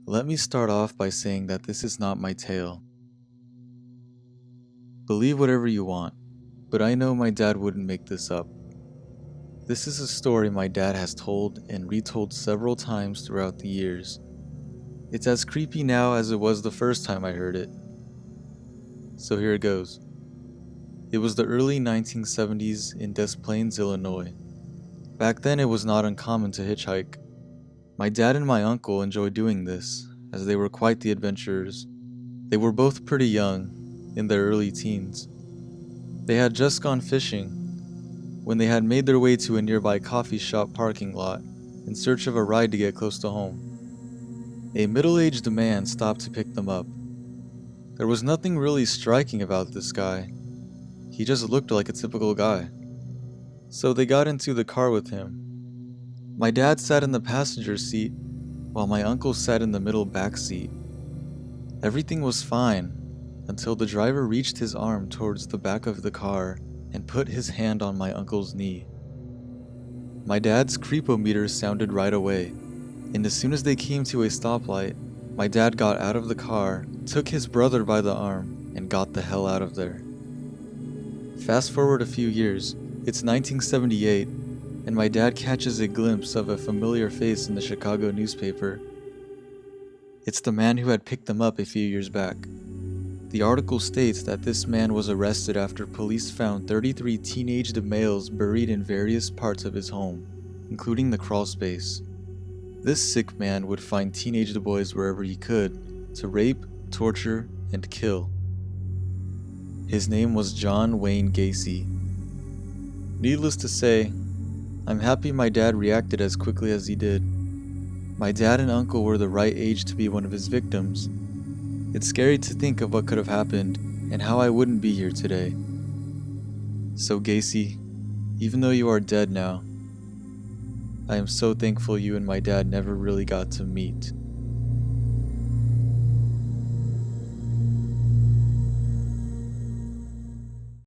Let me start off by saying that this is not my tale. Believe whatever you want, but I know my dad wouldn't make this up. This is a story my dad has told and retold several times throughout the years. It's as creepy now as it was the first time I heard it. So here it goes. It was the early 1970s in Des Plaines, Illinois. Back then it was not uncommon to hitchhike. My dad and my uncle enjoyed doing this, as they were quite the adventurers. They were both pretty young, in their early teens. They had just gone fishing, when they had made their way to a nearby coffee shop parking lot, in search of a ride to get close to home. A middle-aged man stopped to pick them up. There was nothing really striking about this guy. He just looked like a typical guy. So they got into the car with him. My dad sat in the passenger seat, while my uncle sat in the middle back seat. Everything was fine, until the driver reached his arm towards the back of the car and put his hand on my uncle's knee. My dad's creepometer sounded right away, and as soon as they came to a stoplight, my dad got out of the car, took his brother by the arm, and got the hell out of there. Fast forward a few years, it's 1978, and my dad catches a glimpse of a familiar face in the Chicago newspaper. It's the man who had picked them up a few years back. The article states that this man was arrested after police found 33 teenaged males buried in various parts of his home, including the crawl space. This sick man would find teenaged boys wherever he could, to rape, torture, and kill. His name was John Wayne Gacy. Needless to say, I'm happy my dad reacted as quickly as he did. My dad and uncle were the right age to be one of his victims. It's scary to think of what could have happened and how I wouldn't be here today. So Gacy, even though you are dead now, I am so thankful you and my dad never really got to meet.